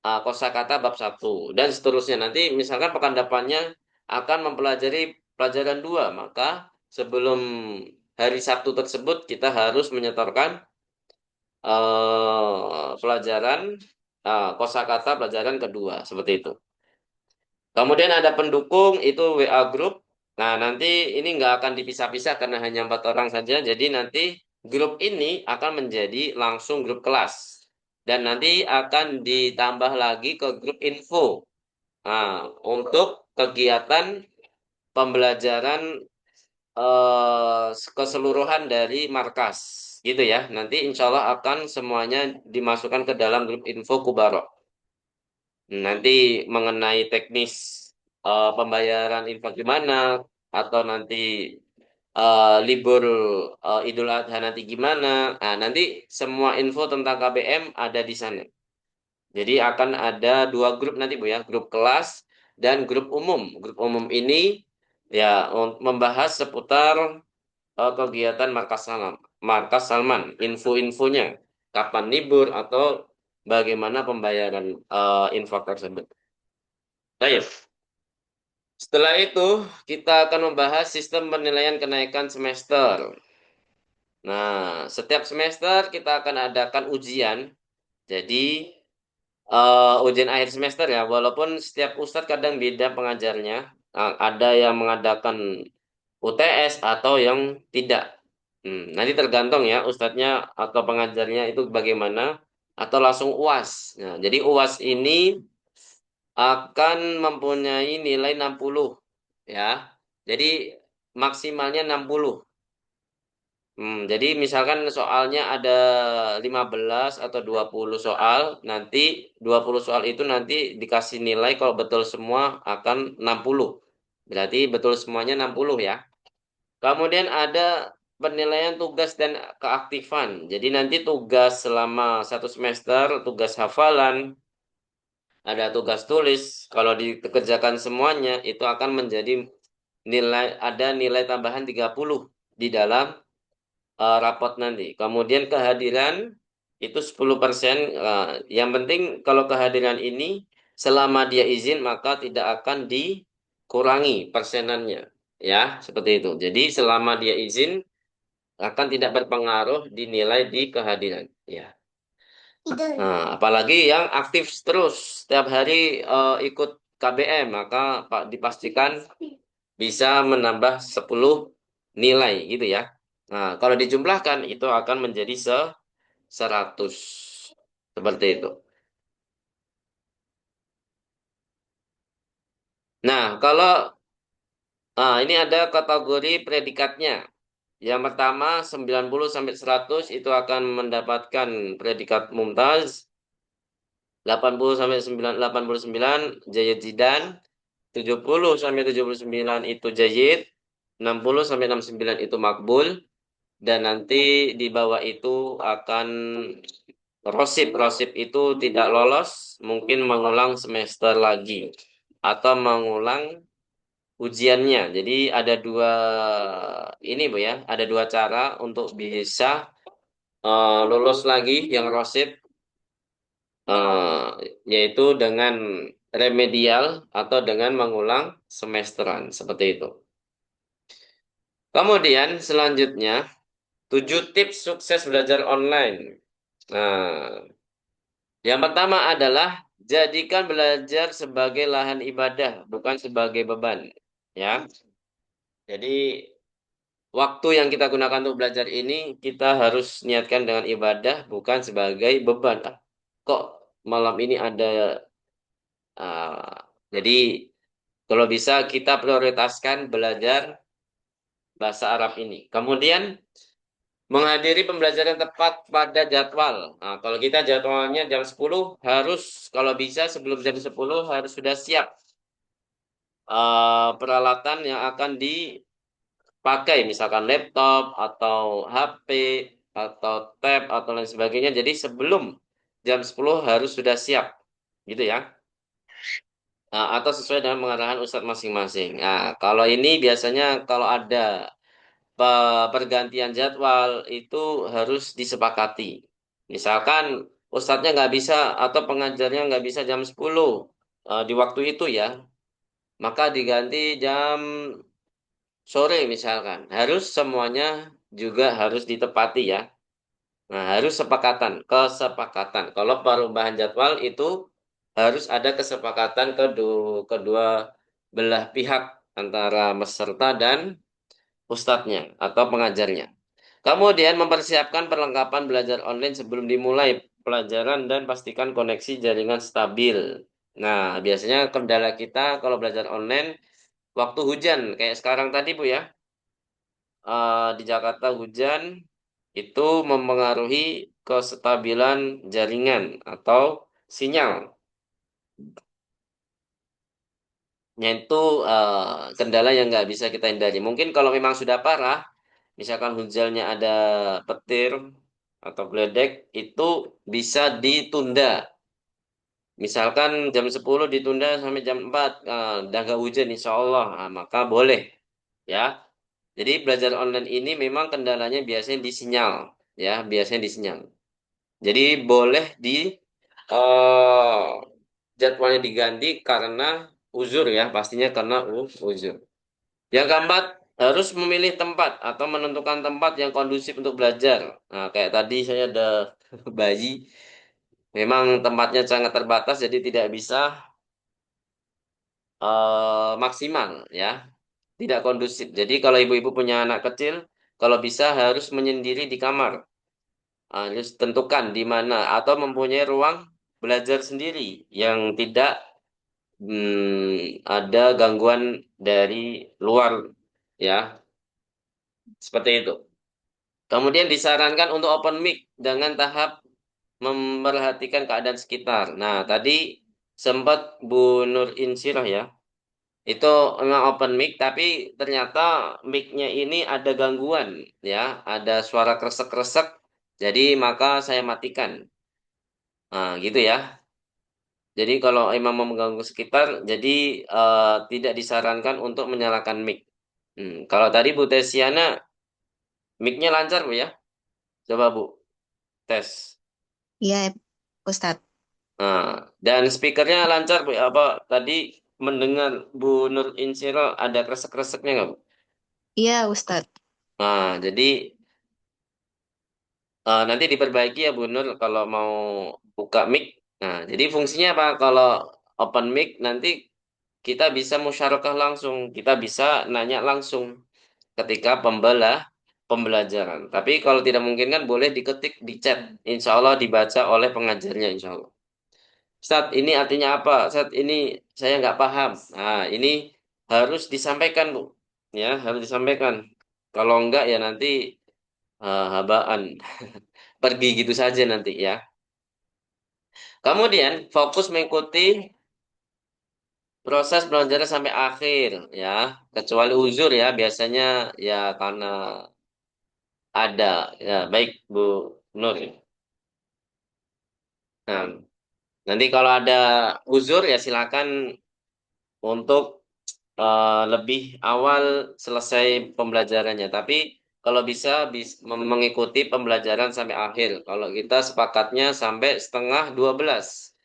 kosakata bab satu dan seterusnya. Nanti misalkan pekan depannya akan mempelajari pelajaran 2 maka sebelum hari Sabtu tersebut kita harus menyetorkan pelajaran kosakata pelajaran kedua seperti itu. Kemudian ada pendukung itu WA group. Nah, nanti ini nggak akan dipisah-pisah karena hanya 4 orang saja. Jadi nanti grup ini akan menjadi langsung grup kelas. Dan nanti akan ditambah lagi ke grup info. Untuk kegiatan pembelajaran keseluruhan dari markas. Gitu ya. Nanti insya Allah akan semuanya dimasukkan ke dalam grup info Kubaro. Nanti mengenai teknis pembayaran infak gimana atau nanti libur Idul Adha nanti gimana. Nah, nanti semua info tentang KBM ada di sana. Jadi akan ada 2 grup nanti Bu ya, grup kelas dan grup umum. Grup umum ini ya membahas seputar kegiatan Markas Salman, info-infonya, kapan libur atau bagaimana pembayaran infak tersebut. Baik. Setelah itu, kita akan membahas sistem penilaian kenaikan semester. Nah, setiap semester kita akan adakan ujian. Jadi, ujian akhir semester ya, walaupun setiap ustadz kadang beda pengajarnya. Ada yang mengadakan UTS atau yang tidak. Nanti tergantung ya ustadznya atau pengajarnya itu bagaimana atau langsung UAS. Nah, jadi UAS ini akan mempunyai nilai 60 ya. Jadi maksimalnya 60. Jadi misalkan soalnya ada 15 atau 20 soal, nanti 20 soal itu nanti dikasih nilai kalau betul semua akan 60. Berarti betul semuanya 60 ya. Kemudian ada penilaian tugas dan keaktifan. Jadi nanti tugas selama 1 semester, tugas hafalan, ada tugas tulis. Kalau dikerjakan semuanya, itu akan menjadi ada nilai tambahan 30 di dalam rapot nanti. Kemudian kehadiran itu 10%. Yang penting kalau kehadiran ini selama dia izin maka tidak akan dikurangi persenannya. Ya, seperti itu. Jadi selama dia izin akan tidak berpengaruh dinilai di kehadiran. Ya. Apalagi yang aktif terus setiap hari ikut KBM, maka Pak dipastikan bisa menambah 10 nilai gitu ya. Nah, kalau dijumlahkan itu akan menjadi 100. Seperti itu. Nah, kalau ini ada kategori predikatnya. Yang pertama 90 sampai 100 itu akan mendapatkan predikat mumtaz. 80 sampai 89 Jayyid Jidan, 70 sampai 79 itu Jayyid, 60 sampai 69 itu makbul, dan nanti di bawah itu akan rosip. Rosip itu tidak lolos, mungkin mengulang semester lagi atau mengulang ujiannya. Jadi ada dua ini Bu ya, ada 2 cara untuk bisa lulus lagi yang rosip yaitu dengan remedial atau dengan mengulang semesteran seperti itu. Kemudian selanjutnya 7 tips sukses belajar online. Nah, yang pertama adalah jadikan belajar sebagai lahan ibadah, bukan sebagai beban. Ya, jadi waktu yang kita gunakan untuk belajar ini kita harus niatkan dengan ibadah bukan sebagai beban. Ah, kok malam ini ada jadi kalau bisa kita prioritaskan belajar bahasa Arab ini. Kemudian menghadiri pembelajaran tepat pada jadwal. Nah, kalau kita jadwalnya jam 10 harus kalau bisa sebelum jam 10 harus sudah siap peralatan yang akan dipakai misalkan laptop atau HP atau tab atau lain sebagainya. Jadi sebelum jam 10 harus sudah siap. Gitu ya. Nah, atau sesuai dengan pengarahan ustadz masing-masing. Nah, kalau ini biasanya kalau ada pergantian jadwal itu harus disepakati. Misalkan ustadznya nggak bisa atau pengajarnya nggak bisa jam 10 di waktu itu ya, maka diganti jam sore misalkan. Harus semuanya juga harus ditepati ya. Nah, harus kesepakatan. Kalau perubahan jadwal itu harus ada kesepakatan kedua belah pihak antara peserta dan ustadznya atau pengajarnya. Kemudian mempersiapkan perlengkapan belajar online sebelum dimulai pelajaran dan pastikan koneksi jaringan stabil. Nah, biasanya kendala kita kalau belajar online waktu hujan kayak sekarang tadi Bu ya. Di Jakarta hujan itu mempengaruhi kestabilan jaringan atau sinyal. Itu kendala yang nggak bisa kita hindari. Mungkin kalau memang sudah parah, misalkan hujannya ada petir atau geledek, itu bisa ditunda. Misalkan jam 10 ditunda sampai jam 4, udah nggak hujan insya Allah, maka boleh. Ya, jadi belajar online ini memang kendalanya biasanya di sinyal. Ya, biasanya di sinyal. Jadi boleh eh, jadwalnya diganti karena uzur ya, pastinya karena uzur. Yang keempat, harus memilih tempat atau menentukan tempat yang kondusif untuk belajar. Nah, kayak tadi saya ada bayi, memang tempatnya sangat terbatas, jadi tidak bisa maksimal ya, tidak kondusif. Jadi kalau ibu-ibu punya anak kecil, kalau bisa harus menyendiri di kamar. Harus tentukan di mana atau mempunyai ruang belajar sendiri yang tidak ada gangguan dari luar ya, seperti itu. Kemudian disarankan untuk open mic dengan tahap memperhatikan keadaan sekitar. Nah, tadi sempat Bu Nur Insyirah ya, itu memang open mic, tapi ternyata mic-nya ini ada gangguan ya, ada suara kresek-kresek, jadi maka saya matikan. Nah, gitu ya. Jadi kalau emang mau mengganggu sekitar, jadi tidak disarankan untuk menyalakan mic. Kalau tadi Bu Tesiana, mic-nya lancar Bu ya? Coba Bu, tes. Iya, Ustadz. Nah, dan speakernya lancar Bu. Apa tadi mendengar Bu Nur Insiro ada kresek-kreseknya nggak Bu? Iya, Ustadz. Nah, jadi nanti diperbaiki ya Bu Nur kalau mau buka mic. Nah, jadi fungsinya apa? Kalau open mic nanti kita bisa musyarakah langsung, kita bisa nanya langsung ketika pembelajaran. Tapi kalau tidak mungkin kan boleh diketik di chat. Insya Allah dibaca oleh pengajarnya insya Allah. Ustaz, ini artinya apa? Ustaz, ini saya nggak paham. Nah, ini harus disampaikan, Bu. Ya, harus disampaikan. Kalau enggak ya nanti habaan. Pergi gitu saja nanti ya. Kemudian fokus mengikuti proses belajarnya sampai akhir ya. Kecuali uzur ya, biasanya ya karena ada. Ya, baik Bu Nur. Nah, nanti kalau ada uzur ya silakan untuk lebih awal selesai pembelajarannya. Tapi kalau bisa, mengikuti pembelajaran sampai akhir. Kalau kita sepakatnya sampai setengah 12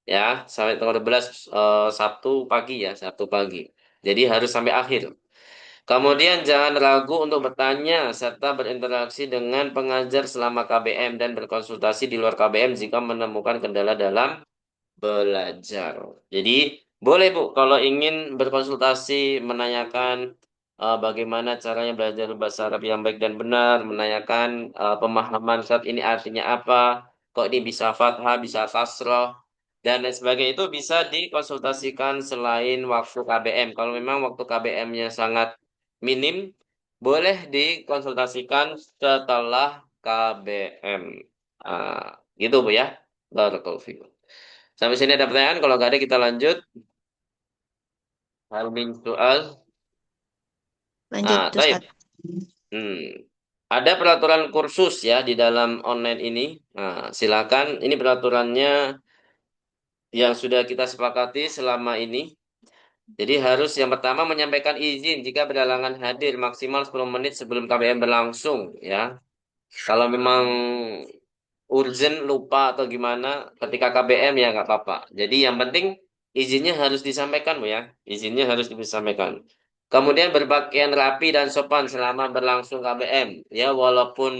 ya, sampai setengah 12 Sabtu pagi ya, Sabtu pagi. Jadi harus sampai akhir. Kemudian jangan ragu untuk bertanya serta berinteraksi dengan pengajar selama KBM dan berkonsultasi di luar KBM jika menemukan kendala dalam belajar. Jadi boleh Bu kalau ingin berkonsultasi menanyakan bagaimana caranya belajar bahasa Arab yang baik dan benar, menanyakan pemahaman saat ini artinya apa, kok ini bisa fathah, bisa kasroh, dan lain sebagainya itu bisa dikonsultasikan selain waktu KBM. Kalau memang waktu KBM-nya sangat minim, boleh dikonsultasikan setelah KBM. Gitu Bu ya. Barakallahu fikum. Sampai sini ada pertanyaan, kalau nggak ada kita lanjut. Hal min soal. Lanjut, Taib. Ustadz. Hmm. Ada peraturan kursus ya di dalam online ini. Silakan. Ini peraturannya yang sudah kita sepakati selama ini. Jadi harus yang pertama menyampaikan izin jika berhalangan hadir maksimal 10 menit sebelum KBM berlangsung ya. Kalau memang urgent lupa atau gimana ketika KBM ya nggak apa-apa. Jadi yang penting izinnya harus disampaikan Bu ya. Izinnya harus disampaikan. Kemudian berpakaian rapi dan sopan selama berlangsung KBM. Ya walaupun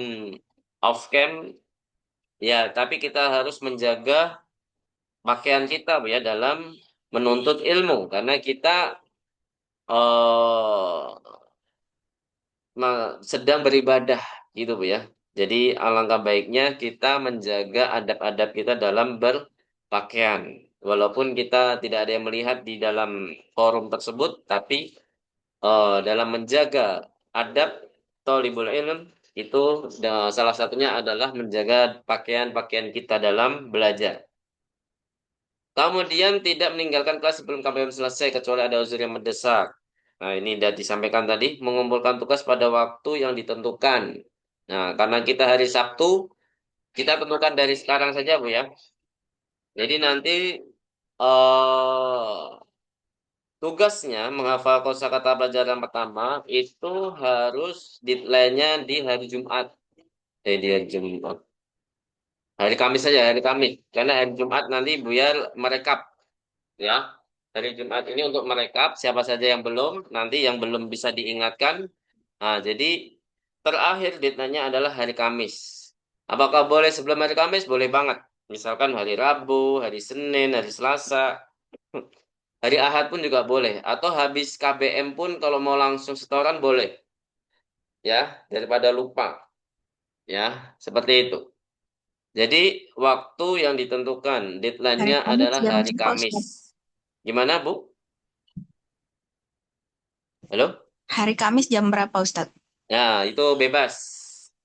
off cam ya tapi kita harus menjaga pakaian kita Bu ya dalam menuntut ilmu karena kita eh sedang beribadah gitu Bu ya. Jadi alangkah baiknya kita menjaga adab-adab kita dalam berpakaian. Walaupun kita tidak ada yang melihat di dalam forum tersebut, tapi dalam menjaga adab thalibul ilm itu salah satunya adalah menjaga pakaian-pakaian kita dalam belajar. Kemudian tidak meninggalkan kelas sebelum KBM selesai kecuali ada uzur yang mendesak. Nah, ini sudah disampaikan tadi, mengumpulkan tugas pada waktu yang ditentukan. Nah, karena kita hari Sabtu, kita tentukan dari sekarang saja, Bu ya. Jadi nanti eh tugasnya menghafal kosakata pelajaran pertama itu harus deadline-nya di hari Jumat. Di hari Jumat. Hari Kamis saja, hari Kamis. Karena hari Jumat nanti biar merekap ya. Hari Jumat ini untuk merekap siapa saja yang belum, nanti yang belum bisa diingatkan. Nah, jadi terakhir deadline-nya adalah hari Kamis. Apakah boleh sebelum hari Kamis? Boleh banget. Misalkan hari Rabu, hari Senin, hari Selasa, hari Ahad pun juga boleh. Atau habis KBM pun kalau mau langsung setoran boleh. Ya, daripada lupa. Ya, seperti itu. Jadi waktu yang ditentukan, Hari deadline-nya Kamis adalah jam hari berapa, Kamis. Ustadz? Gimana, Bu? Halo? Hari Kamis jam berapa, Ustadz? Ya, itu bebas.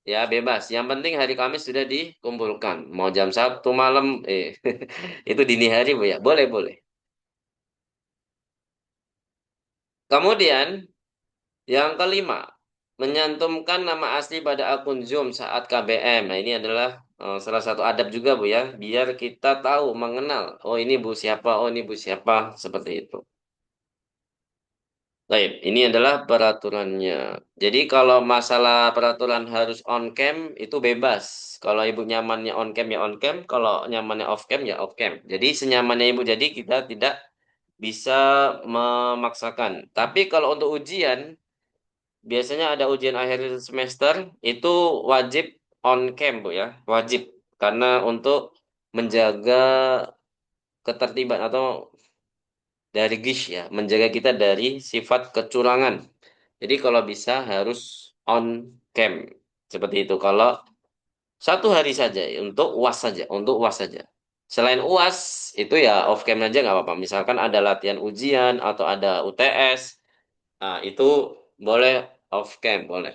Ya, bebas. Yang penting hari Kamis sudah dikumpulkan. Mau jam 1 malam, itu dini hari, Bu ya. Boleh, boleh. Kemudian, yang kelima, menyantumkan nama asli pada akun Zoom saat KBM. Nah, ini adalah salah satu adab juga, Bu ya. Biar kita tahu, mengenal. Oh, ini Bu siapa, oh ini Bu siapa, seperti itu. Baik, ini adalah peraturannya. Jadi kalau masalah peraturan harus on cam itu bebas. Kalau ibu nyamannya on cam ya on cam, kalau nyamannya off cam ya off cam. Jadi senyamannya ibu jadi kita tidak bisa memaksakan. Tapi kalau untuk ujian, biasanya ada ujian akhir semester itu wajib on cam Bu ya, wajib. Karena untuk menjaga ketertiban atau dari gish ya, menjaga kita dari sifat kecurangan. Jadi kalau bisa harus on cam seperti itu. Kalau 1 hari saja untuk UAS saja, untuk UAS saja. Selain UAS itu ya off cam aja nggak apa-apa. Misalkan ada latihan ujian atau ada UTS, nah itu boleh off cam, boleh.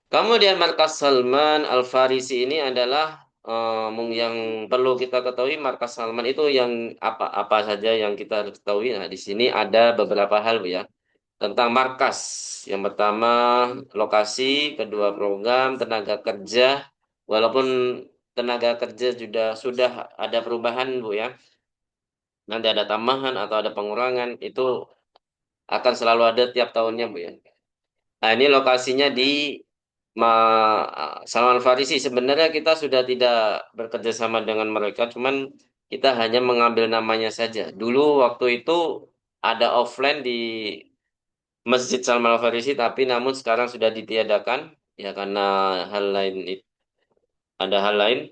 Kemudian markas Salman Al Farisi ini adalah yang perlu kita ketahui. Markas Salman itu yang apa saja yang kita harus ketahui. Nah di sini ada beberapa hal Bu ya tentang markas. Yang pertama lokasi, kedua program, tenaga kerja. Walaupun tenaga kerja sudah ada perubahan Bu ya. Nanti ada tambahan atau ada pengurangan itu akan selalu ada tiap tahunnya Bu ya. Nah ini lokasinya di Salman Farisi. Sebenarnya kita sudah tidak bekerja sama dengan mereka, cuman kita hanya mengambil namanya saja. Dulu waktu itu ada offline di Masjid Salman Al Farisi, tapi namun sekarang sudah ditiadakan ya karena hal lain ada hal lain.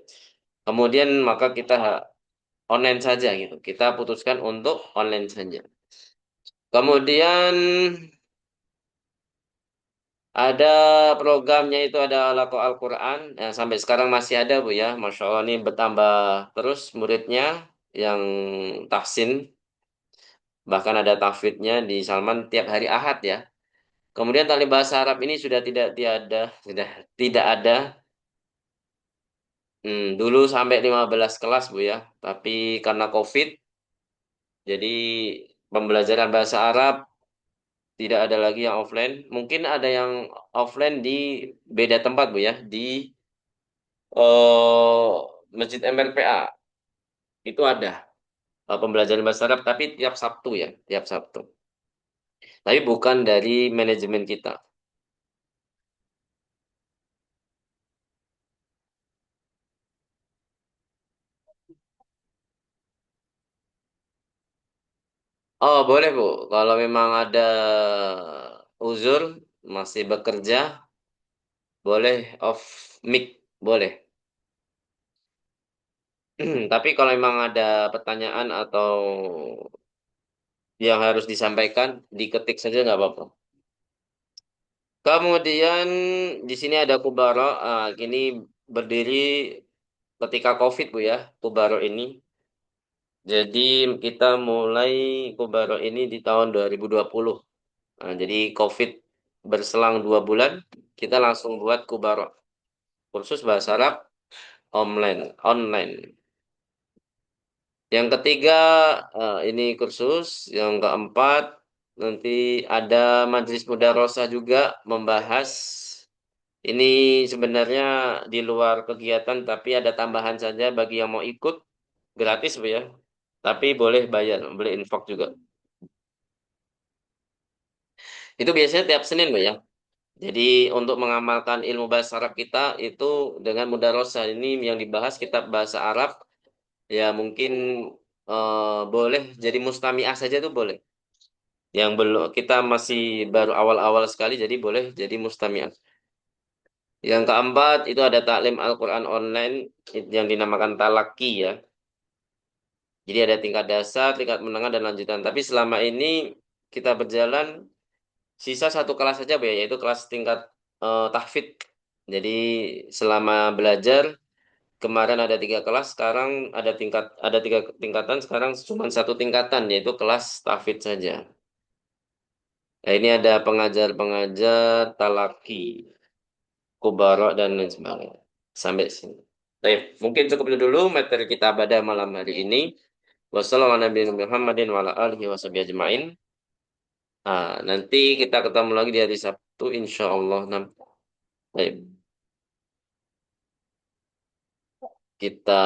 Kemudian maka kita online saja gitu. Kita putuskan untuk online saja. Kemudian Ada programnya itu ada Lako Al-Quran. Sampai sekarang masih ada Bu ya. Masya Allah ini bertambah terus muridnya yang tahsin. Bahkan ada tahfidnya di Salman tiap hari Ahad ya. Kemudian tali bahasa Arab ini sudah tidak tiada, sudah tidak ada. Dulu sampai 15 kelas Bu ya. Tapi karena COVID, jadi pembelajaran bahasa Arab tidak ada lagi yang offline. Mungkin ada yang offline di beda tempat Bu ya. Di Masjid MLPA itu ada pembelajaran bahasa Arab tapi tiap Sabtu ya, tiap Sabtu. Tapi bukan dari manajemen kita. Oh, boleh Bu. Kalau memang ada uzur masih bekerja, boleh off mic, boleh. Tapi kalau memang ada pertanyaan atau yang harus disampaikan, diketik saja nggak apa-apa. Kemudian di sini ada Kubaro. Ini berdiri ketika COVID Bu ya, Kubaro ini. Jadi kita mulai Kubaro ini di tahun 2020. Jadi COVID berselang 2 bulan, kita langsung buat Kubaro. Kursus bahasa Arab online. Online. Yang ketiga, ini kursus. Yang keempat, nanti ada Majelis Mudarosah juga membahas. Ini sebenarnya di luar kegiatan, tapi ada tambahan saja bagi yang mau ikut. Gratis, Bu ya. Tapi boleh bayar, boleh infak juga. Itu biasanya tiap Senin, Bu ya. Jadi untuk mengamalkan ilmu bahasa Arab kita itu dengan mudarosah ini yang dibahas kitab bahasa Arab ya mungkin boleh jadi mustami'ah saja tuh boleh. Yang belum kita masih baru awal-awal sekali jadi boleh jadi mustami'ah. Yang keempat itu ada taklim Al-Qur'an online yang dinamakan talaki ya. Jadi ada tingkat dasar, tingkat menengah dan lanjutan. Tapi selama ini kita berjalan sisa satu kelas saja Bu ya, yaitu kelas tingkat tahfidz. Jadi selama belajar kemarin ada 3 kelas, sekarang ada 3 tingkatan, sekarang cuma satu tingkatan yaitu kelas tahfidz saja. Nah, ini ada pengajar-pengajar talaki, kubaro dan lain sebagainya. Sampai sini. Baik, mungkin cukup itu dulu materi kita pada malam hari ini. Wassalamualaikum warahmatullahi wabarakatuh. Nanti kita ketemu lagi di hari Sabtu, insya Allah. Baik, kita